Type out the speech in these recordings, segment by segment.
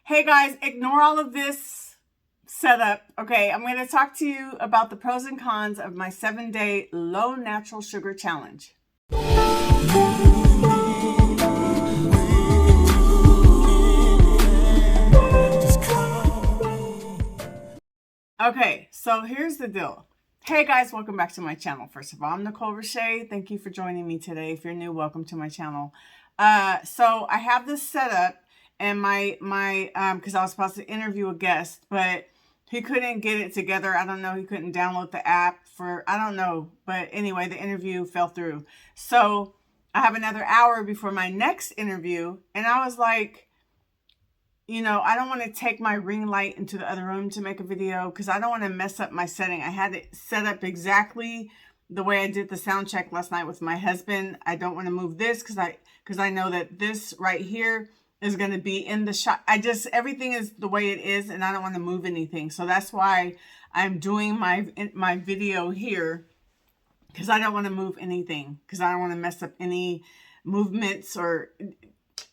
Hey guys, ignore all of this setup. Okay, I'm going to talk to you about the pros and cons of my 7-day low natural sugar challenge. Okay, so here's the deal. Hey guys, welcome back to my channel. First of all, I'm Nicole Richey. Thank you for joining me today. If you're new, welcome to my channel. So I have this set up, and because I was supposed to interview a guest, but he couldn't get it together. I don't know. He couldn't download the app I don't know. But anyway, the interview fell through. So I have another hour before my next interview, and I was like, I don't want to take my ring light into the other room to make a video because I don't want to mess up my setting. I had it set up exactly the way I did the sound check last night with my husband. I don't want to move this because I know that this right here is going to be in the shot. Everything is the way it is, and I don't want to move anything. So that's why I'm doing my video here, because I don't want to move anything, because I don't want to mess up any movements, or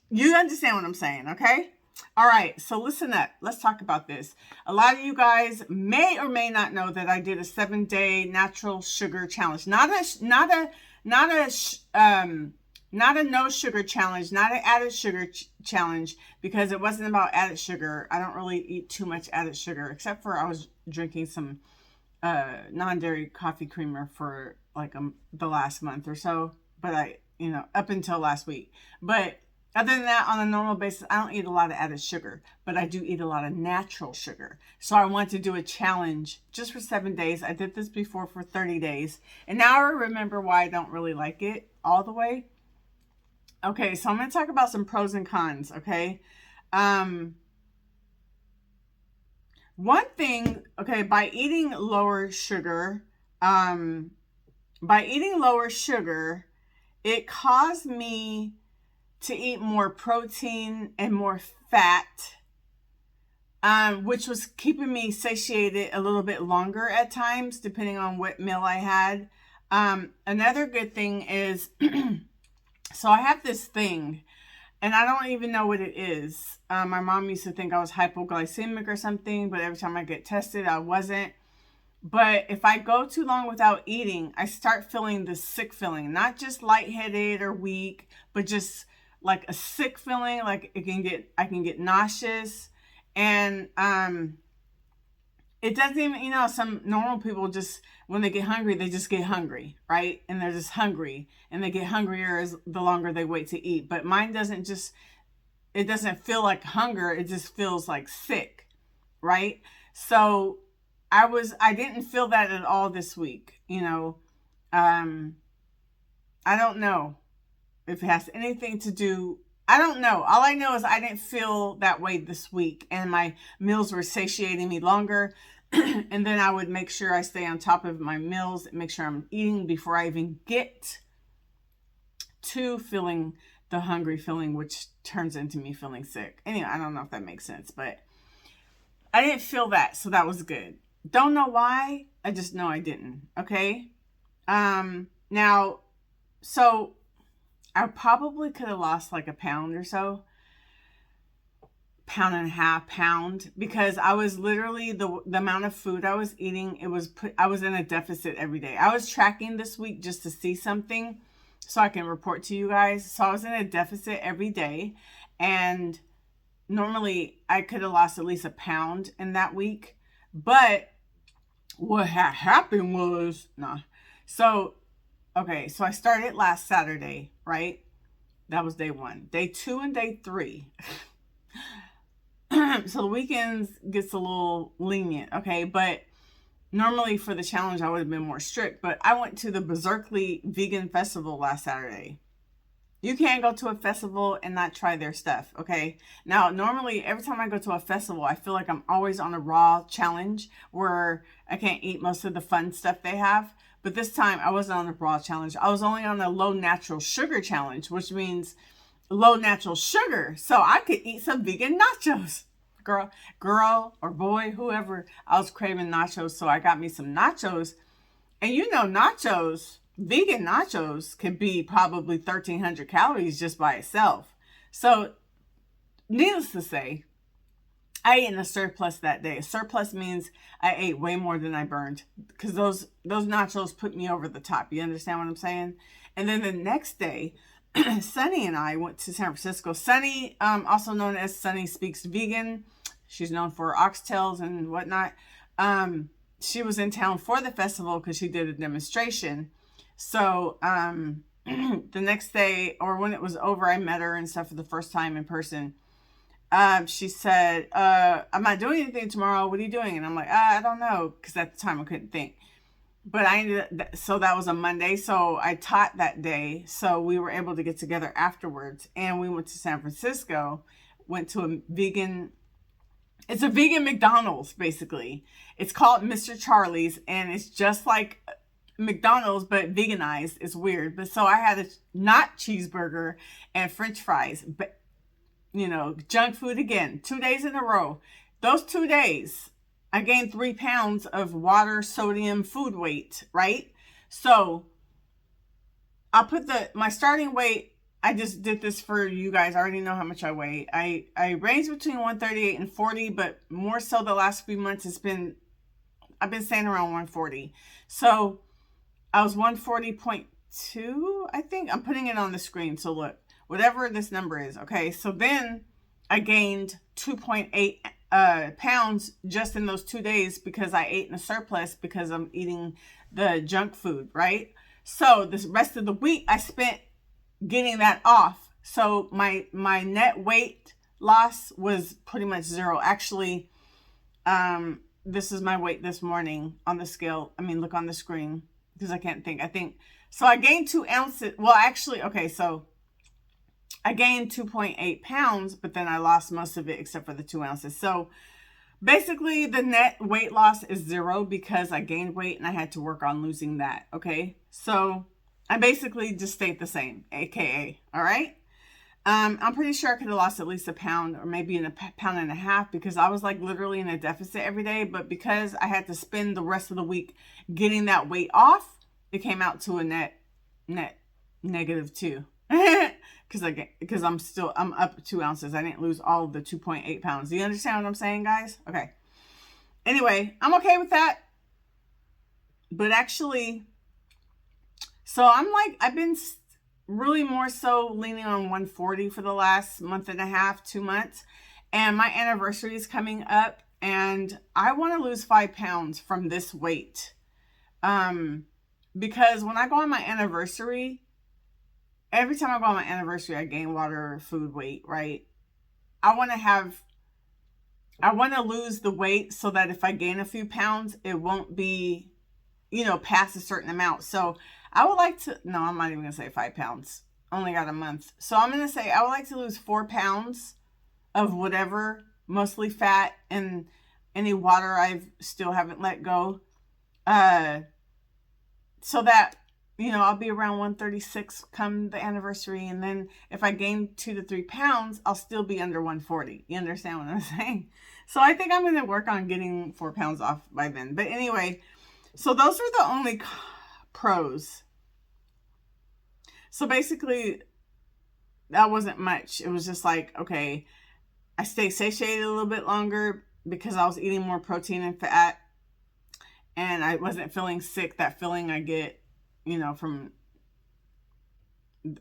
you understand what I'm saying, okay? All right, so listen up. Let's talk about this. A lot of you guys may or may not know that I did a 7-day natural sugar challenge. Not a no sugar challenge, not an added sugar challenge, because it wasn't about added sugar. I don't really eat too much added sugar, except for I was drinking some non-dairy coffee creamer for like the last month or so, but up until last week. But other than that, on a normal basis, I don't eat a lot of added sugar, but I do eat a lot of natural sugar. So I want to do a challenge just for 7 days. I did this before for 30 days, and now I remember why I don't really like it all the way. Okay, so I'm going to talk about some pros and cons, okay? One thing, okay, by eating lower sugar, it caused me to eat more protein and more fat, which was keeping me satiated a little bit longer at times, depending on what meal I had. Another good thing is, so I have this thing, and I don't even know what it is. My mom used to think I was hypoglycemic or something, but every time I get tested, I wasn't. But if I go too long without eating, I start feeling this sick feeling, not just lightheaded or weak, but just like a sick feeling. Like I can get nauseous, and it doesn't even, some normal people just, when they get hungry, they just get hungry, right? And they're just hungry, and they get hungrier as the longer they wait to eat. But mine it doesn't feel like hunger. It just feels like sick, right? So I didn't feel that at all this week. I don't know if it has anything to do. I don't know. All I know is I didn't feel that way this week, and my meals were satiating me longer. And then I would make sure I stay on top of my meals and make sure I'm eating before I even get to feeling the hungry feeling, which turns into me feeling sick. Anyway, I don't know if that makes sense, but I didn't feel that, so that was good. Don't know why. I just know I didn't. Okay. Now, so I probably could have lost like a pound or so, pound and a half, pound, because I was literally the amount of food I was eating. I was in a deficit every day. I was tracking this week just to see something so I can report to you guys. So I was in a deficit every day, and normally I could have lost at least a pound in that week. But what had happened was, so I started last Saturday, right? That was day 1. Day 2 and day 3. So the weekends gets a little lenient, okay? But normally for the challenge, I would have been more strict. But I went to the Berkeley Vegan Festival last Saturday. You can't go to a festival and not try their stuff, okay? Now, normally, every time I go to a festival, I feel like I'm always on a raw challenge where I can't eat most of the fun stuff they have. But this time, I wasn't on a raw challenge. I was only on a low natural sugar challenge, which means low natural sugar. So I could eat some vegan nachos. Girl or boy, whoever, I was craving nachos, so I got me some nachos. And nachos, vegan nachos, can be probably 1,300 calories just by itself. So needless to say, I ate in a surplus that day. A surplus means I ate way more than I burned, because those nachos put me over the top. You understand what I'm saying? And then the next day, Sunny and I went to San Francisco. Sunny, also known as Sunny Speaks Vegan. She's known for oxtails and whatnot. She was in town for the festival because she did a demonstration. So the next day, or when it was over, I met her and stuff for the first time in person. She said, I'm not doing anything tomorrow. What are you doing? And I'm like, I don't know. Because at the time I couldn't think. But I ended up, so that was a Monday. So I taught that day. So we were able to get together afterwards. And we went to San Francisco, went to a vegan, it's a vegan McDonald's, basically. It's called Mr. Charlie's. And it's just like McDonald's, but veganized. It's weird. But so I had a not cheeseburger and French fries. But, you know, junk food again. 2 days in a row. Those 2 days, I gained 3 pounds of water, sodium, food weight, right? So I'll put my starting weight. I just did this for you guys. I already know how much I weigh. I range between 138 and 40, but more so the last few months I've been staying around 140. So I was 140.2, I think. I'm putting it on the screen. So look, whatever this number is. Okay. So then I gained 2.8 pounds just in those 2 days because I ate in a surplus because I'm eating the junk food, right? So the rest of the week I spent getting that off. So my net weight loss was pretty much zero. Actually, this is my weight this morning on the scale. I mean, look on the screen because I can't think. I think, so I gained 2 ounces. Well, actually, okay, so I gained 2.8 pounds, but then I lost most of it except for the 2 ounces. So basically the net weight loss is zero because I gained weight and I had to work on losing that. Okay. So I basically just stayed the same, AKA. All right. I'm pretty sure I could have lost at least a pound or maybe a pound and a half because I was like literally in a deficit every day. But because I had to spend the rest of the week getting that weight off, it came out to a net -2. Because I'm up 2 ounces. I didn't lose all of the 2.8 pounds. Do you understand what I'm saying, guys? Okay. Anyway, I'm okay with that. But actually, so I've been really more so leaning on 140 for the last month and a half, 2 months. And my anniversary is coming up. And I want to lose 5 pounds from this weight. Because when I go on my anniversary, every time I go on my anniversary, I gain water, food weight, right? I want to lose the weight so that if I gain a few pounds, it won't be, past a certain amount. So I would like to, no, I'm not even going to say 5 pounds. Only got a month. So I'm going to say I would like to lose 4 pounds of whatever, mostly fat and any water I've still haven't let go. So that, I'll be around 136 come the anniversary. And then if I gain 2 to 3 pounds, I'll still be under 140. You understand what I'm saying? So I think I'm going to work on getting 4 pounds off by then. But anyway, so those are the only pros. So basically, that wasn't much. It was just like, okay, I stayed satiated a little bit longer because I was eating more protein and fat. And I wasn't feeling sick. That feeling I get, from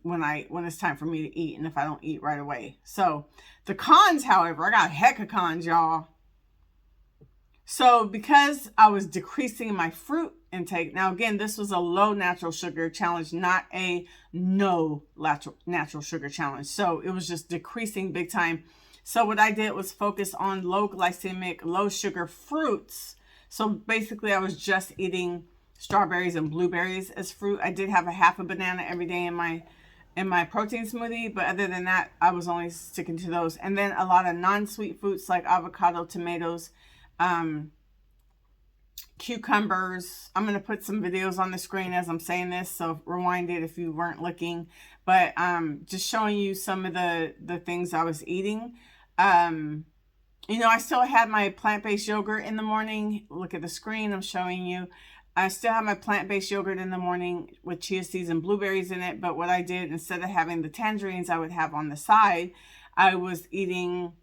when it's time for me to eat and if I don't eat right away. So the cons, however, I got a heck of cons, y'all. So because I was decreasing my fruit intake, now again, this was a low natural sugar challenge, not a no natural sugar challenge. So it was just decreasing big time. So what I did was focus on low glycemic, low sugar fruits. So basically I was just eating strawberries and blueberries as fruit. I did have a half a banana every day in my protein smoothie, but other than that, I was only sticking to those. And then a lot of non-sweet fruits like avocado, tomatoes, cucumbers. I'm going to put some videos on the screen as I'm saying this, so rewind it if you weren't looking. But just showing you some of the things I was eating. I still had my plant-based yogurt in the morning. Look at the screen. I'm showing you. I still have my plant-based yogurt in the morning with chia seeds and blueberries in it. But what I did, instead of having the tangerines I would have on the side, I was eating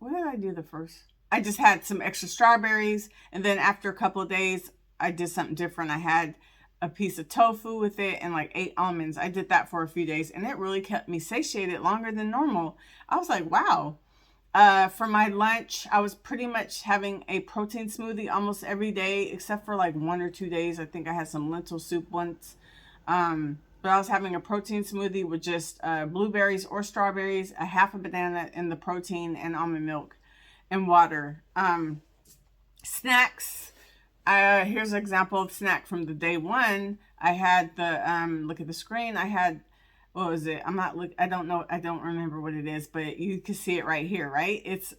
what did I do the first? I just had some extra strawberries. And then after a couple of days, I did something different. I had a piece of tofu with it and like 8 almonds. I did that for a few days and it really kept me satiated longer than normal. I was like, wow. For my lunch, I was pretty much having a protein smoothie almost every day, except for like 1 or 2 days. I think I had some lentil soup once. But I was having a protein smoothie with just blueberries or strawberries, a half a banana, and the protein and almond milk and water. Snacks. Here's an example of snack from the day one. I had the, look at the screen. I had, what was it? I don't know. I don't remember what it is, but you can see it right here, right? It's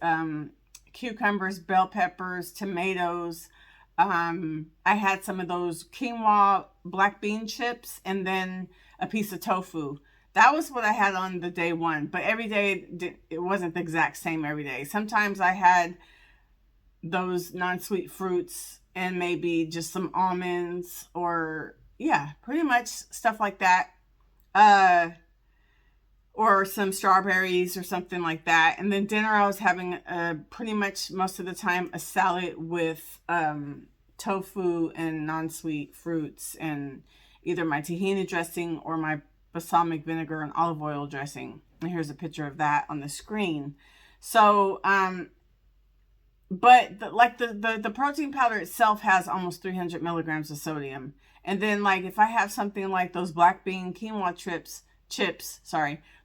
cucumbers, bell peppers, tomatoes. I had some of those quinoa black bean chips and then a piece of tofu. That was what I had on the day one, but every day it wasn't the exact same every day. Sometimes I had those non-sweet fruits and maybe just some almonds or yeah, pretty much stuff like that. Or some strawberries or something like that. And then dinner, I was having pretty much most of the time a salad with tofu and non-sweet fruits and either my tahini dressing or my balsamic vinegar and olive oil dressing. And here's a picture of that on the screen. So, but the protein powder itself has almost 300 milligrams of sodium. And then like if I have something like those black bean quinoa chips,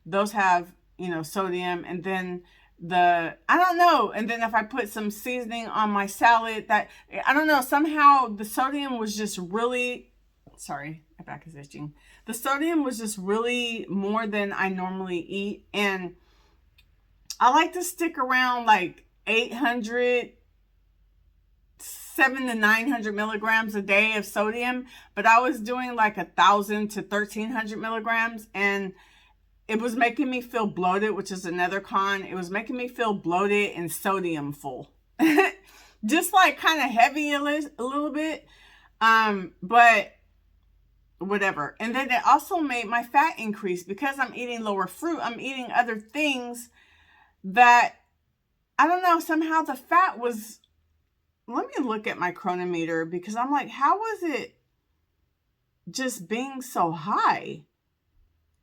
those have, you know, sodium. And then I don't know. And then if I put some seasoning on my salad, that, I don't know, somehow the sodium was just really, sorry, my back is itching. The sodium was just really more than I normally eat. And I like to stick around like 700 to 900 milligrams a day of sodium, but I was doing like 1,000 to 1,300 milligrams, and it was making me feel bloated, which is another con. It was making me feel bloated and sodium full, just like kind of heavy a little bit, but whatever. And then it also made my fat increase because I'm eating lower fruit. I'm eating other things that, I don't know, somehow the fat was, let me look at my chronometer because I'm like, how was it just being so high?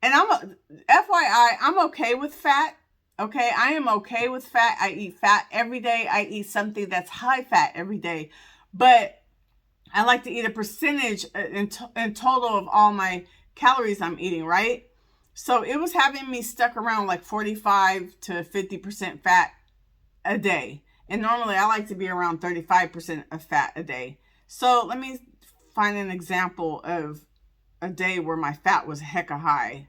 And FYI, I'm okay with fat. Okay, I am okay with fat. I eat fat every day. I eat something that's high fat every day. But I like to eat a percentage in total of all my calories I'm eating, right? So it was having me stuck around like 45 to 50% fat a day. And normally I like to be around 35% of fat a day. So let me find an example of a day where my fat was hecka high.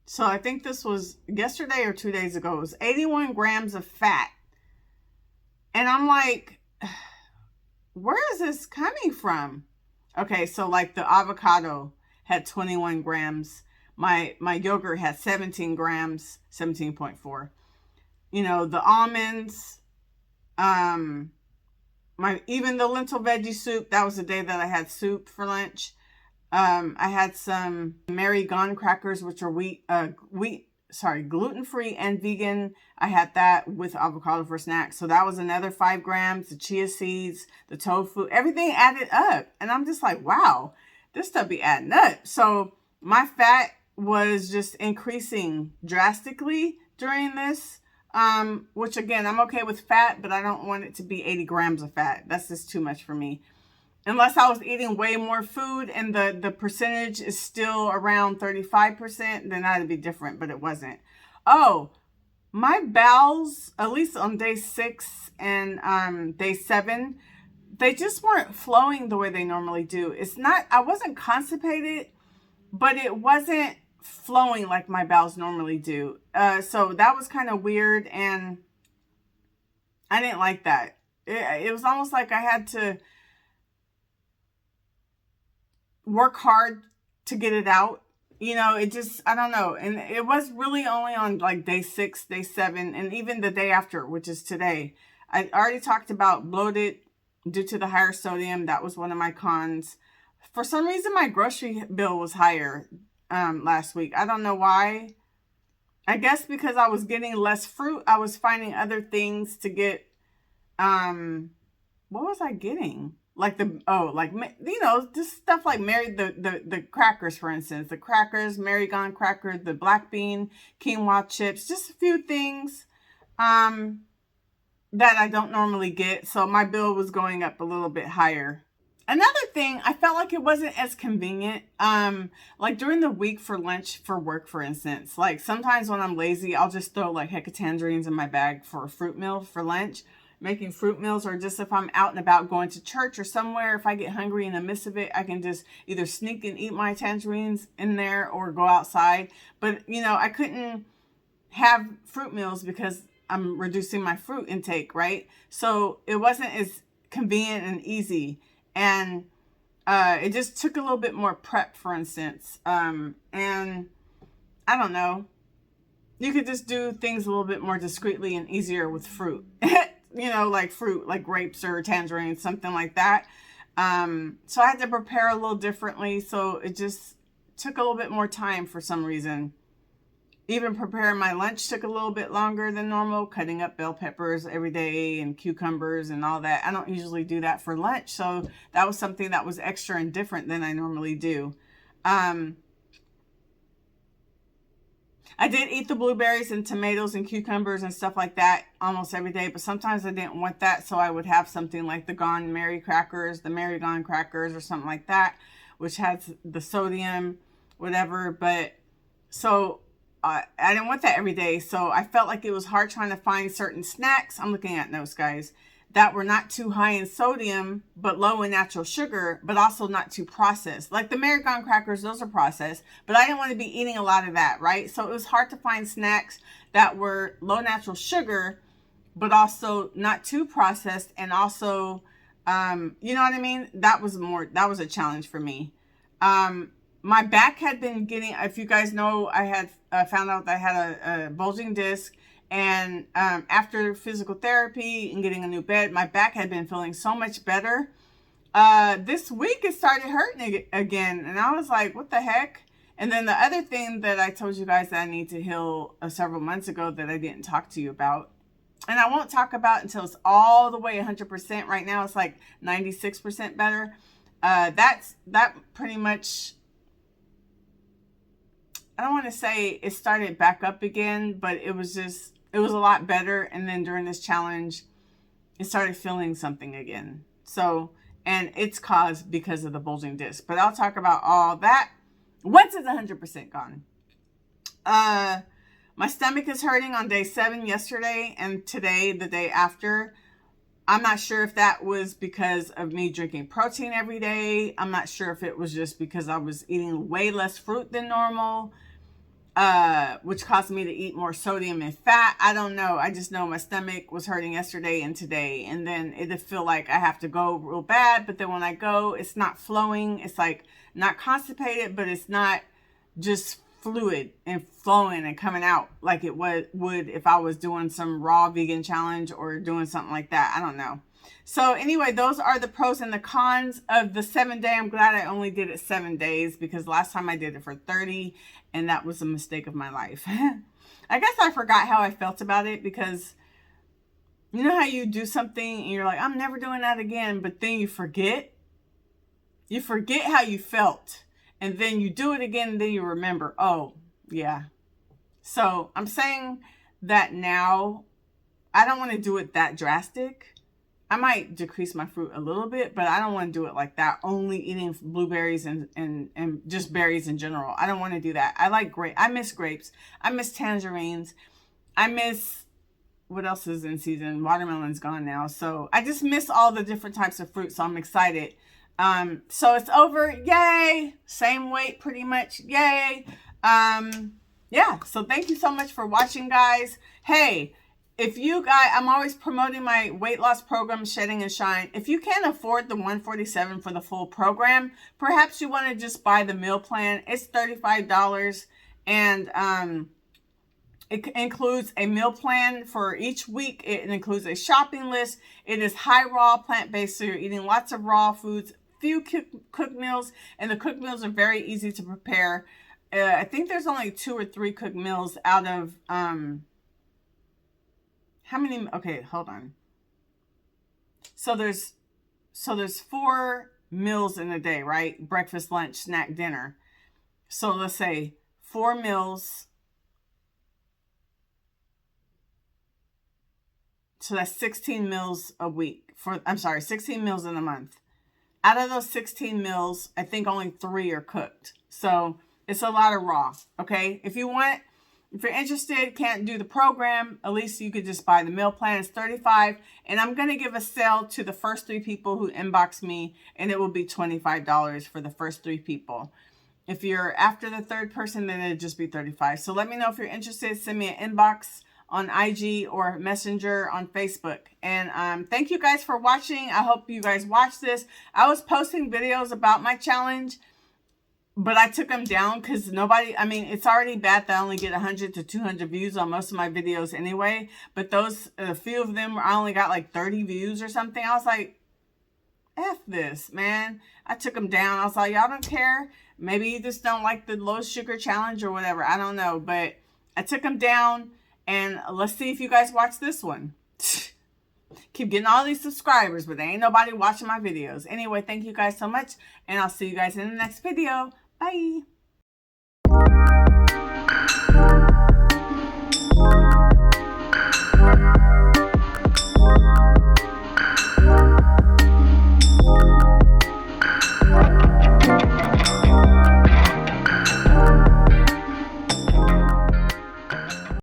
So I think this was yesterday or 2 days ago. It was 81 grams of fat. And I'm like, where is this coming from? Okay, so like the avocado had 21 grams. My yogurt had 17 grams, 17.4. You know, the almonds, even the lentil veggie soup, that was the day that I had soup for lunch. I had some Mary Gone crackers, which are gluten-free and vegan. I had that with avocado for snack. So that was another 5 grams, the chia seeds, the tofu, everything added up. And I'm just like, wow, this stuff be adding up. So my fat was just increasing drastically during this. Which again, I'm okay with fat, but I don't want it to be 80 grams of fat. That's just too much for me. Unless I was eating way more food and the percentage is still around 35%, then that'd be different, but it wasn't. Oh, my bowels, at least on day 6 and day 7, they just weren't flowing the way they normally do. It's not, I wasn't constipated, but it wasn't flowing like my bowels normally do. So that was kind of weird, and I didn't like that. It was almost like I had to work hard to get it out. You know, it just, I don't know. And it was really only on like day 6, day 7, and even the day after, which is today. I already talked about bloated due to the higher sodium. That was one of my cons. For some reason, my grocery bill was higher last week. I don't know why. I guess because I was getting less fruit, I was finding other things to get. What was I getting? Like just stuff like the crackers, for instance, the crackers, Marigon cracker, the black bean quinoa chips, just a few things um that I don't normally get. So my bill was going up a little bit higher. Another thing, I felt like it wasn't as convenient. Like during the week for lunch for work, for instance, like sometimes when I'm lazy, I'll just throw like heck of tangerines in my bag for a fruit meal for lunch. Making fruit meals, or just if I'm out and about going to church or somewhere, if I get hungry in the midst of it, I can just either sneak and eat my tangerines in there or go outside. But I couldn't have fruit meals because I'm reducing my fruit intake, right? So it wasn't as convenient and easy. And it just took a little bit more prep, for instance. And I don't know. You could just do things a little bit more discreetly and easier with fruit. Like fruit, like grapes or tangerines, something like that. So I had to prepare a little differently. So it just took a little bit more time for some reason. Even preparing my lunch took a little bit longer than normal, cutting up bell peppers every day and cucumbers and all that. I don't usually do that for lunch, so that was something that was extra and different than I normally do. I did eat the blueberries and tomatoes and cucumbers and stuff like that almost every day, but sometimes I didn't want that, so I would have something like the Gone Mary crackers, the Mary Gone crackers or something like that, which has the sodium, whatever. But so I didn't want that every day, so I felt like it was hard trying to find certain snacks. I'm looking at notes, guys, that were not too high in sodium, but low in natural sugar, but also not too processed. Like the Marigon crackers, those are processed, but I didn't want to be eating a lot of that, right? So it was hard to find snacks that were low natural sugar, but also not too processed, and also, you know what I mean? That was a challenge for me. My back had been getting, if you guys know, I had found out that I had a bulging disc. And after physical therapy and getting a new bed, my back had been feeling so much better. This week it started hurting again. And I was like, what the heck? And then the other thing that I told you guys that I need to heal several months ago that I didn't talk to you about. And I won't talk about until it's all the way 100%. Right now it's like 96% better. That pretty much, I don't want to say it started back up again, but it was a lot better. And then during this challenge, it started feeling something again. So, and it's caused because of the bulging disc. But I'll talk about all that once it's 100% gone. My stomach is hurting on day 7 yesterday and today, the day after. I'm not sure if that was because of me drinking protein every day. I'm not sure if it was just because I was eating way less fruit than normal, which caused me to eat more sodium and fat. I don't know. I just know my stomach was hurting yesterday and today. And then it'd feel like I have to go real bad. But then when I go, it's not flowing. It's like not constipated, but it's not just fluid and flowing and coming out like it would if I was doing some raw vegan challenge or doing something like that. I don't know. So anyway, those are the pros and the cons of the 7-day. I'm glad I only did it 7 days because last time I did it for 30 and that was a mistake of my life. I guess I forgot how I felt about it because you know how you do something and you're like, I'm never doing that again. But then you forget how you felt. And then you do it again, and then you remember, oh, yeah. So I'm saying that now I don't want to do it that drastic. I might decrease my fruit a little bit, but I don't want to do it like that, only eating blueberries and just berries in general. I don't want to do that. I miss grapes. I miss tangerines. I miss, what else is in season? Watermelon's gone now. So I just miss all the different types of fruit. So I'm excited. So it's over. Yay. Same weight pretty much. Yay. Yeah. So thank you so much for watching, guys. Hey, if you guys, I'm always promoting my weight loss program, Shedding and Shine. If you can't afford the $147 for the full program, perhaps you want to just buy the meal plan. It's $35 and, it includes a meal plan for each week. It includes a shopping list. It is high raw, plant-based, so you're eating lots of raw foods, few cooked meals, and the cooked meals are very easy to prepare. I think there's only 2 or 3 cooked meals out of, how many? Okay, hold on. So there's 4 meals in a day, right? Breakfast, lunch, snack, dinner. So let's say 4 meals. So that's 16 meals a week. 16 meals in a month. Out of those 16 meals, I think only 3 are cooked. So it's a lot of raw, okay? If you're interested, can't do the program, at least you could just buy the meal plan. It's $35. And I'm going to give a sale to the first 3 people who inbox me, and it will be $25 for the first 3 people. If you're after the 3rd person, then it'll just be $35. So let me know if you're interested. Send me an inbox on IG or Messenger on Facebook. And thank you guys for watching. I hope you guys watch this. I was posting videos about my challenge, but I took them down because it's already bad that I only get 100 to 200 views on most of my videos anyway. But a few of them, I only got like 30 views or something. I was like, F this, man. I took them down. I was like, y'all don't care. Maybe you just don't like the low sugar challenge or whatever. I don't know. But I took them down. And let's see if you guys watch this one. Keep getting all these subscribers, but there ain't nobody watching my videos. Anyway, thank you guys so much. And I'll see you guys in the next video. Bye.